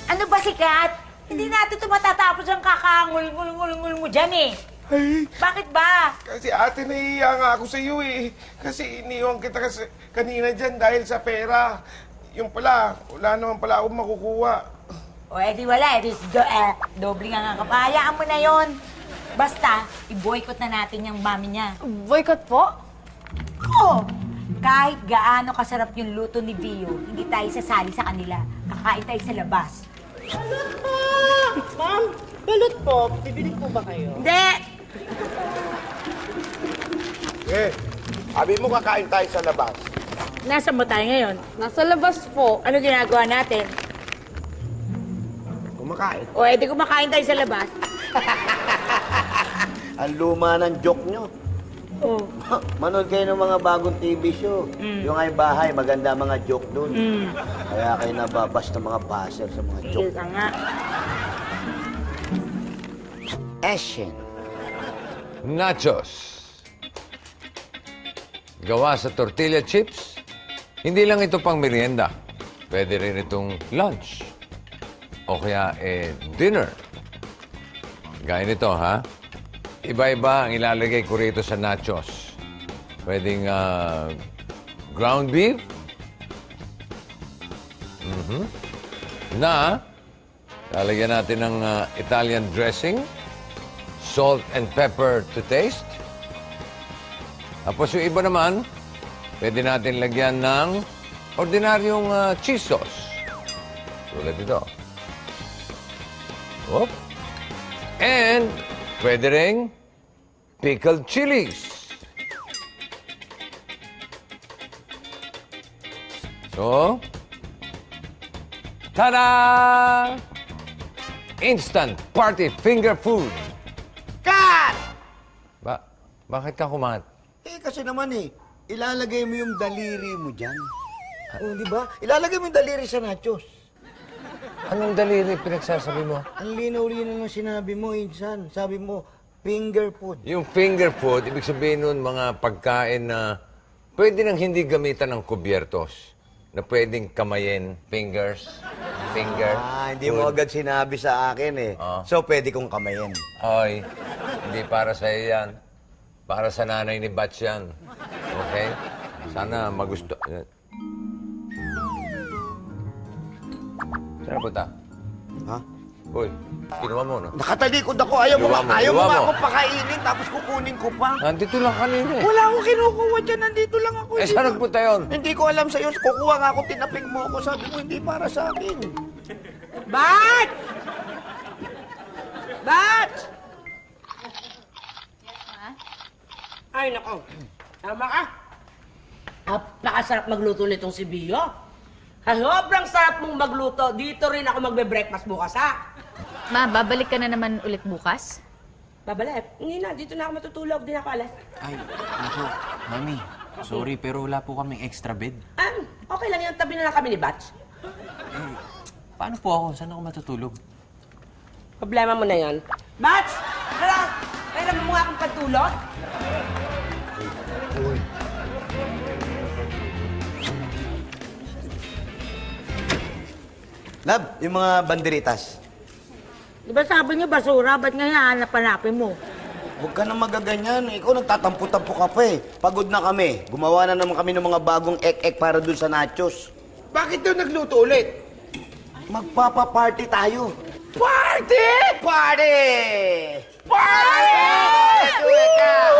Ano ba, Sikat? Hindi natin ito matatapos ang kakangul-ngul-ngul mo dyan eh. Ay, Bakit ba? kasi ate, nahihiya nga ako sa iyo eh. Kasi iniwan kita kasi kanina dyan dahil sa pera. Yung pala, wala naman pala akong makukuha. O, edi wala. Doble nga nga. Hayaan mo na yon. Basta, i-boycott na natin yung mami niya. Boycott po? Oo! Kahit gaano kasarap yung luto ni Vio, hindi tayo sasali sa kanila. Kakain tayo sa labas. Ma'am, balot po. Bibili po ba kayo? Hindi! Eh, sabi mo kakain tayo sa labas. Nasaan mo tayo ngayon? Nasa labas po. Ano ginagawa natin? Kumakain. O, edi kumakain tayo sa labas. Ang luma ng joke nyo. Oo. Manood kayo ng mga bagong TV show. Yung ay bahay, maganda mga joke dun. Kaya kayo nababas ng mga buzzer sa mga Sige joke. ka nga. Action. Nachos. Gawa sa tortilla chips. Hindi lang ito pang merienda. Pwede rin itong lunch. O kaya, dinner. Gaya nito, ha? Iba-iba ang ilalagay ko rito sa nachos. Pwedeng ground beef. Na, lalagyan natin ng Italian dressing. Salt and pepper to taste. Tapos yung iba naman, pwede natin lagyan ng ordinaryong cheese sauce. Tulad ito. Whoop. And pwede ring pickled chilies. So, tada! Instant party finger food. Cut! Bakit ka kumat? Kasi naman ilalagay mo yung daliri mo dyan. Di ba? Ilalagay mo yung daliri sa nachos. Anong daliri pinagsasabi mo? Ang linaw-linaw ng sinabi mo, Insan. Sabi mo, finger food. Yung finger food, ibig sabihin nun mga pagkain na pwede nang hindi gamitan ng kubyertos. Na pwedeng kamayin, fingers, finger. Hindi mo agad sinabi sa akin So, pwede kong kamayin. Oy, hindi para sa yan. Para sa nanay ni Batch yan. Okay? Sana magusto. Saan punta? Ha? Uy, kinuha mo, no? Nakatalikod ako. Ayaw mo Iwan mo, nga iwan mo. ako pakainin, tapos kukunin ko pa. Nandito lang kanina eh. Wala akong kinukuha dyan. Nandito lang ako. Eh, saan nagpunta yun? Hindi ko alam sa'yo. Kukuha nga ako, tinaping mo ako. Sabi mo, hindi para sa akin. Bat! Bat! Ay, nako. Tama ka. Napakasarap magluto nitong si Bio. Sobrang sarap mong magluto. Dito rin ako magbe-breakfast bukas, ha? Ma, babalik ka na naman ulit bukas? Babalik. Hindi na. Dito na ako matutulog. Di na ako alas. Ay, naku, Mami, sorry pero wala po kaming extra bed. Okay lang yan. Tabi na lang kami ni Batch. Paano po ako? Saan ako matutulog? Problema mo na yan. Batch! Tara! Pera mo nga akong pagtulog. Lab, yung mga banderitas. Di ba sabi niyo basura? Ba't nga hanap-hanapin mo? Huwag ka na magaganyan. Ikaw nagtatampo-tampo ka pa eh. Pagod na kami. Gumawa na naman kami ng mga bagong ek-ek para dun sa nachos. Bakit daw nagluto ulit? Magpapa-party tayo. Party! Party! Party! Do it now!